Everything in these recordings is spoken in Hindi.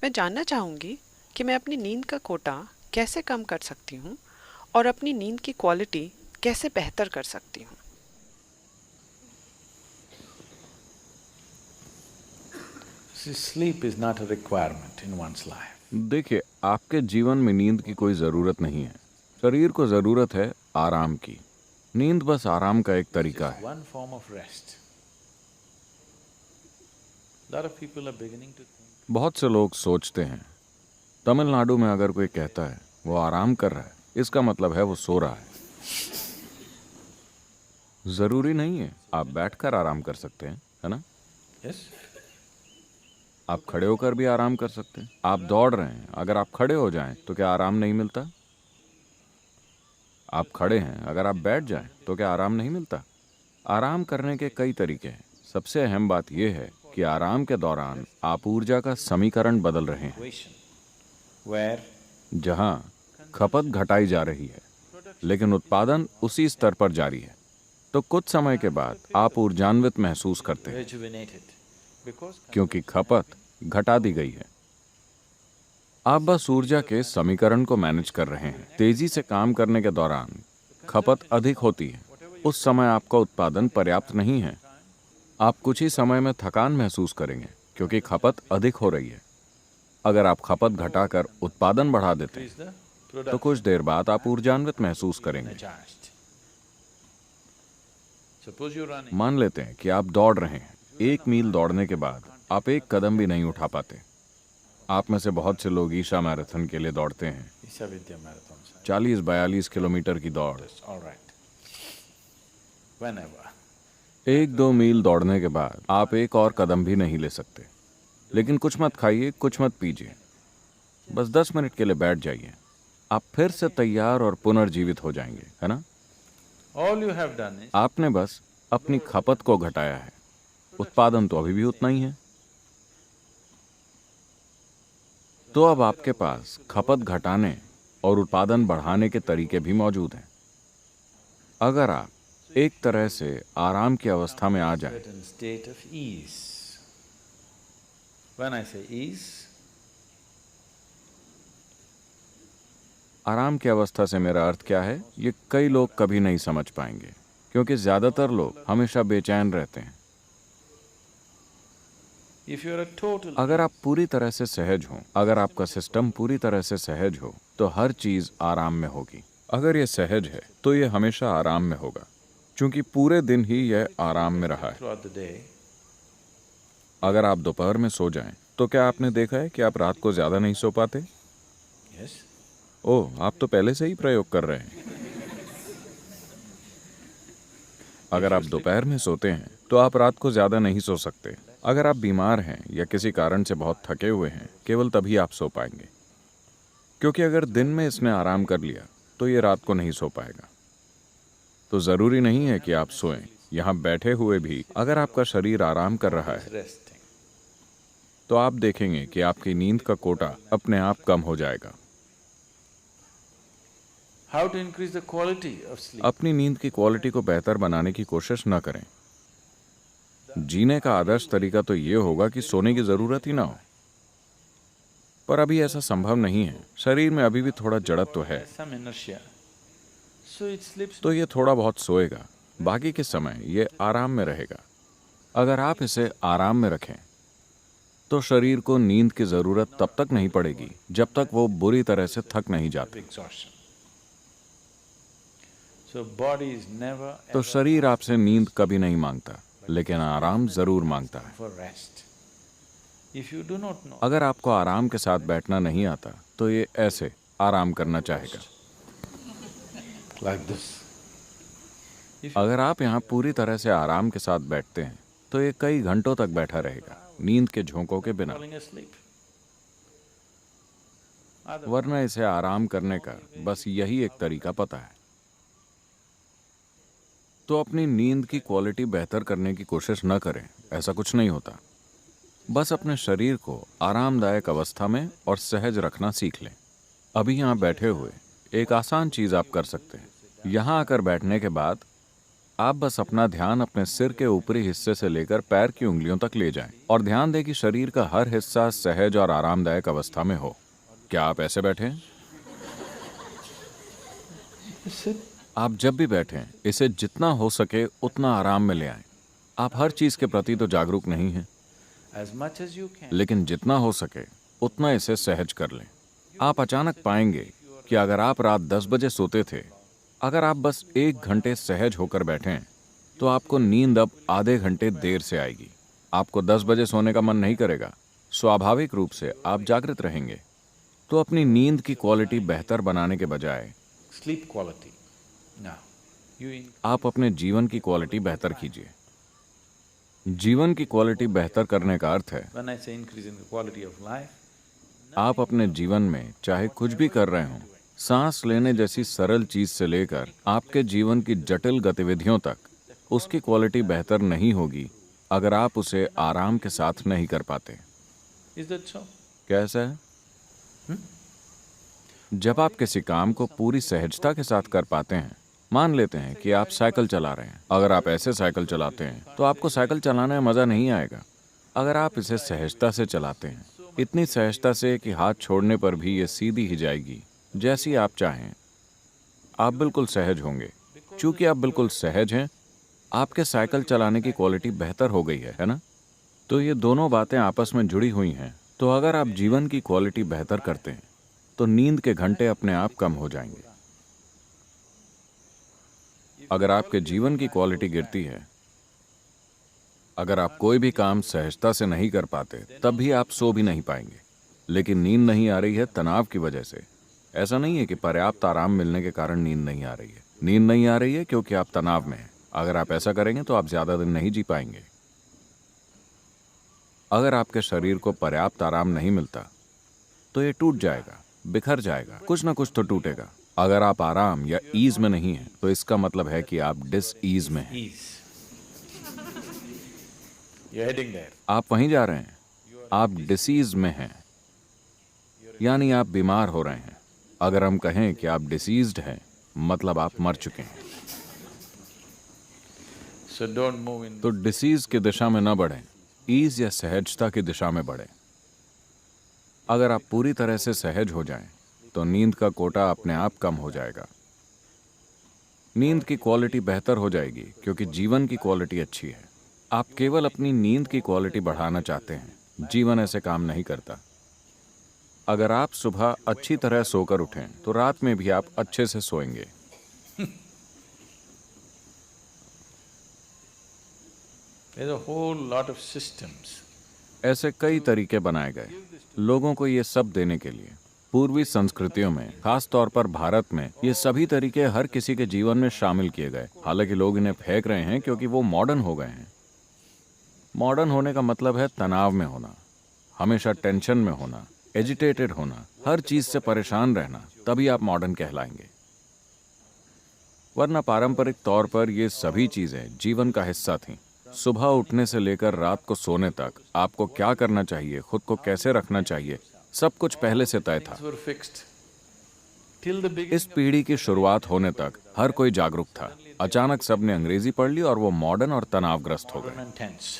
मैं जानना चाहूँगी कि मैं अपनी नींद का कोटा कैसे कम कर सकती हूँ और अपनी नींद की क्वालिटी कैसे बेहतर कर सकती हूँ। See, sleep is not a requirement in one's life. देखिए, आपके जीवन में नींद की कोई ज़रूरत नहीं है। शरीर को ज़रूरत है आराम की। नींद बस आराम का एक It's तरीका just है। one form of rest. A lot of people are beginning to think. बहुत से लोग सोचते हैं, तमिलनाडु में अगर कोई कहता है वो आराम कर रहा है, इसका मतलब है वो सो रहा है। ज़रूरी नहीं है, आप बैठकर आराम कर सकते हैं, है ना? Yes? आप खड़े होकर भी आराम कर सकते हैं। आप दौड़ रहे हैं, अगर आप खड़े हो जाएं तो क्या आराम नहीं मिलता? आप खड़े हैं, अगर आप बैठ जाएं तो क्या आराम नहीं मिलता? आराम करने के कई तरीके हैं। सबसे अहम बात यह है कि आराम के दौरान आप ऊर्जा का समीकरण बदल रहे हैं, Situation where जहां खपत घटाई जा रही है लेकिन उत्पादन उसी स्तर पर जारी है। तो कुछ समय के बाद आप ऊर्जान्वित महसूस करते हैं rejuvenated because क्योंकि खपत घटा दी गई है। आप बस ऊर्जा के समीकरण को मैनेज कर रहे हैं। तेजी से काम करने के दौरान खपत अधिक होती है। उस समय आपका उत्पादन पर्याप्त नहीं है। आप कुछ ही समय में थकान महसूस करेंगे क्योंकि खपत अधिक हो रही है। अगर आप खपत घटाकर उत्पादन बढ़ा देते increase हैं the तो production कुछ देर बाद आप ऊर्जान्वित महसूस करेंगे। energized. Suppose you're running. मान लेते हैं कि आप दौड़ रहे हैं। 1 मील दौड़ने के बाद आप एक कदम भी नहीं उठा पाते। आप में से बहुत से लोग ईशा मैराथन के लिए दौड़ते हैं, Isha Vidya marathons. 40-42 किलोमीटर की दौड़। All right. Whenever. 1-2 मील दौड़ने के बाद आप एक और कदम भी नहीं ले सकते। लेकिन कुछ मत खाइए, कुछ मत पीजिए, बस 10 मिनट के लिए बैठ जाइए। आप फिर से तैयार और पुनर्जीवित हो जाएंगे, है ना? All you have done is आपने बस अपनी खपत को घटाया है, उत्पादन तो अभी भी उतना ही है। तो अब आपके पास खपत घटाने और उत्पादन बढ़ाने के तरीके भी मौजूद हैं। अगर आप एक तरह से आराम की अवस्था में आ जाएं, certain state of ease. When I say ease, आराम की अवस्था से मेरा अर्थ क्या है, ये कई लोग कभी नहीं समझ पाएंगे क्योंकि ज्यादातर लोग हमेशा बेचैन रहते हैं। if you're a total अगर आप पूरी तरह से सहज हो, अगर आपका सिस्टम पूरी तरह से सहज हो, तो हर चीज आराम में होगी। अगर ये सहज है तो ये हमेशा आराम में होगा, क्योंकि पूरे दिन ही यह आराम में रहा है। throughout the day, अगर आप दोपहर में सो जाएं, तो क्या आपने देखा है कि आप रात को ज्यादा नहीं सो पाते? yes, ओह, आप तो पहले से ही प्रयोग कर रहे हैं। अगर आप दोपहर में सोते हैं तो आप रात को ज्यादा नहीं सो सकते। अगर आप बीमार हैं या किसी कारण से बहुत थके हुए हैं, केवल तभी आप सो पाएंगे, क्योंकि अगर दिन में इसने आराम कर लिया तो ये रात को नहीं सो पाएगा। तो जरूरी नहीं है कि आप सोएं। यहाँ बैठे हुए भी अगर आपका शरीर आराम कर रहा है resting. तो आप देखेंगे कि आपकी नींद का कोटा अपने आप कम हो जाएगा। How to increase the quality of sleep? अपनी नींद की क्वालिटी को बेहतर बनाने की कोशिश न करें। जीने का आदर्श तरीका तो ये होगा कि सोने की जरूरत ही ना हो, पर अभी ऐसा संभव नहीं है। शरीर में अभी भी थोड़ा जड़त्व तो है, Some inertia. So it sleeps. तो ये थोड़ा बहुत सोएगा, बाकी के समय ये आराम में रहेगा। अगर आप इसे आराम में रखें तो शरीर को नींद की जरूरत तब तक नहीं पड़ेगी जब तक वो बुरी तरह से थक नहीं जाते। Exhaustion. So body is never तो ever शरीर आपसे नींद कभी नहीं मांगता, लेकिन आराम जरूर मांगता है। for rest. If you do not know, अगर आपको आराम के साथ बैठना नहीं आता तो ये ऐसे आराम करना चाहेगा। like this. अगर आप यहाँ पूरी तरह से आराम के साथ बैठते हैं तो ये कई घंटों तक बैठा रहेगा, नींद के झोंकों के बिना। Falling asleep. वरना इसे आराम करने का बस यही एक तरीका पता है। तो अपनी नींद की क्वालिटी बेहतर करने की कोशिश न करें, ऐसा कुछ नहीं होता। बस अपने शरीर को आरामदायक अवस्था में और सहज रखना सीख लें। अभी यहाँ बैठे हुए एक आसान चीज आप कर सकते हैं। यहाँ आकर बैठने के बाद आप बस अपना ध्यान अपने सिर के ऊपरी हिस्से से लेकर पैर की उंगलियों तक ले जाएं और ध्यान दें कि शरीर का हर हिस्सा सहज और आरामदायक अवस्था में हो। क्या आप ऐसे बैठे? आप जब भी बैठें, इसे जितना हो सके उतना आराम में ले आएं। आप हर चीज के प्रति तो जागरूक नहीं हैं, As much as you can. लेकिन जितना हो सके उतना इसे सहज कर लें। आप अचानक पाएंगे कि अगर आप रात 10 बजे सोते थे, अगर आप बस 1 घंटे सहज होकर बैठें, तो आपको नींद अब आधे घंटे देर से आएगी। आपको 10 बजे सोने का मन नहीं करेगा, स्वाभाविक रूप से आप जागृत रहेंगे। तो अपनी नींद की क्वालिटी बेहतर बनाने के बजाय Sleep quality. Now, you आप अपने जीवन की क्वालिटी बेहतर कीजिए। जीवन की क्वालिटी बेहतर करने का अर्थ है when I say increase in the quality of life, आप अपने जीवन में चाहे कुछ भी कर रहे हों, सांस लेने जैसी सरल चीज से लेकर आपके जीवन की जटिल गतिविधियों तक, उसकी क्वालिटी बेहतर नहीं होगी अगर आप उसे आराम के साथ नहीं कर पाते। is that so? कैसा है? जब आप किसी काम को पूरी सहजता के साथ कर पाते हैं, मान लेते हैं कि आप साइकिल चला रहे हैं। अगर आप ऐसे साइकिल चलाते हैं तो आपको साइकिल चलाने में मजा नहीं आएगा। अगर आप इसे सहजता से चलाते हैं, इतनी सहजता से कि हाथ छोड़ने पर भी ये सीधी ही जाएगी जैसी आप चाहें, आप बिल्कुल सहज होंगे। चूंकि आप बिल्कुल सहज हैं, आपके साइकिल चलाने की क्वालिटी बेहतर हो गई है ना? तो ये दोनों बातें आपस में जुड़ी हुई हैं। तो अगर आप जीवन की क्वालिटी बेहतर करते हैं, तो नींद के घंटे अपने आप कम हो जाएंगे। अगर आपके जीवन की क्वालिटी गिरती है, अगर आप कोई भी काम सहजता से नहीं कर पाते, तब भी आप सो भी नहीं पाएंगे। लेकिन नींद नहीं आ रही है तनाव की वजह से। ऐसा नहीं है कि पर्याप्त आराम मिलने के कारण नींद नहीं आ रही है। नींद नहीं आ रही है क्योंकि आप तनाव में हैं। अगर आप ऐसा करेंगे तो आप ज्यादा दिन नहीं जी पाएंगे। अगर आपके शरीर को पर्याप्त आराम नहीं मिलता, तो ये टूट जाएगा, बिखर जाएगा, कुछ ना कुछ तो टूटेगा। अगर आप आराम या ईज में नहीं हैं, तो इसका मतलब है कि आप डिस ईज में हैं। ease. You're heading there. आप वहीं जा रहे हैं, आप डिसीज में हैं, यानी आप बीमार हो रहे हैं। अगर हम कहें कि आप डिसीज्ड हैं, मतलब आप मर चुके हैं। So don't move in. तो डिसीज की दिशा में न बढ़ें, ईज या सहजता की दिशा में बढ़ें। अगर आप पूरी तरह से सहज हो जाएं, तो नींद का कोटा अपने आप कम हो जाएगा। नींद की क्वालिटी बेहतर हो जाएगी क्योंकि जीवन की क्वालिटी अच्छी है। आप केवल अपनी नींद की क्वालिटी बढ़ाना चाहते हैं। जीवन ऐसे काम नहीं करता। अगर आप सुबह अच्छी तरह सोकर उठें, तो रात में भी आप अच्छे से सोएंगे। There's a whole lot of systems. ऐसे कई तरीके बनाए गए लोगों को ये सब देने के लिए। पूर्वी संस्कृतियों में, खास तौर पर भारत में, ये सभी तरीके हर किसी के जीवन में शामिल किए गए। हालांकि लोग इन्हें फेंक रहे हैं क्योंकि वो मॉडर्न हो गए हैं। मॉडर्न होने का मतलब है तनाव में होना, हमेशा टेंशन में होना, एजिटेटेड होना, हर चीज से परेशान रहना, तभी आप मॉडर्न कहलाएंगे। वरना पारंपरिक तौर पर ये सभी चीजें जीवन का हिस्सा थीं। सुबह उठने से लेकर रात को सोने तक आपको क्या करना चाहिए, खुद को कैसे रखना चाहिए, सब कुछ पहले से तय था। Things were fixed. Till the इस beginning, पीढ़ी की शुरुआत होने तक हर कोई जागरूक था। अचानक सबने अंग्रेजी पढ़ ली और वो मॉडर्न और तनावग्रस्त हो गए। modern and tense.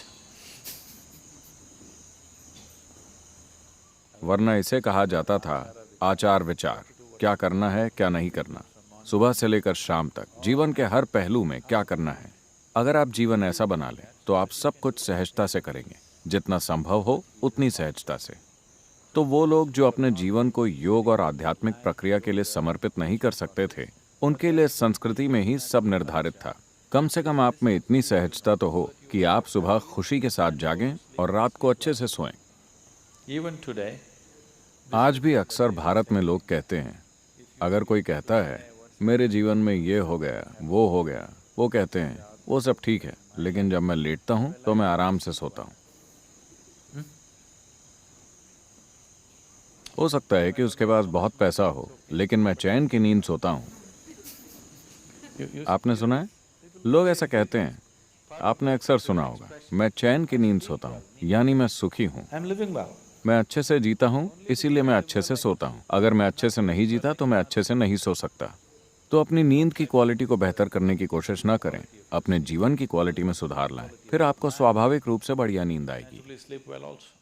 वरना इसे कहा जाता था आचार विचार, क्या करना है क्या नहीं करना, सुबह से लेकर शाम तक जीवन के हर पहलू में क्या करना है। अगर आप जीवन ऐसा बना लें, तो आप सब कुछ सहजता से करेंगे, जितना संभव हो उतनी सहजता से। तो वो लोग जो अपने जीवन को योग और आध्यात्मिक प्रक्रिया के लिए समर्पित नहीं कर सकते थे, उनके लिए संस्कृति में ही सब निर्धारित था। कम से कम आप में इतनी सहजता तो हो कि आप सुबह खुशी के साथ जागें और रात को अच्छे से सोएं। Even today, आज भी अक्सर भारत में लोग कहते हैं, अगर कोई कहता है मेरे जीवन में ये हो गया, वो हो गया, वो कहते हैं वो सब ठीक है, लेकिन जब मैं लेटता हूं तो मैं आराम से सोता हूं। हो सकता है कि उसके पास बहुत पैसा हो, लेकिन मैं चैन की नींद सोता हूं। आपने सुना है? लोग ऐसा कहते हैं। आपने अक्सर सुना होगा, मैं चैन की नींद सोता हूं, यानी मैं सुखी हूं। I'm living well. मैं अच्छे से जीता हूं, इसीलिए मैं अच्छे से सोता हूं। अगर मैं अच्छे से नहीं जीता तो मैं अच्छे से नहीं सो सकता। तो अपनी नींद की क्वालिटी को बेहतर करने की कोशिश न करें, अपने जीवन की क्वालिटी में सुधार लाएं, फिर आपको स्वाभाविक रूप से बढ़िया नींद आएगी। Sleep well also.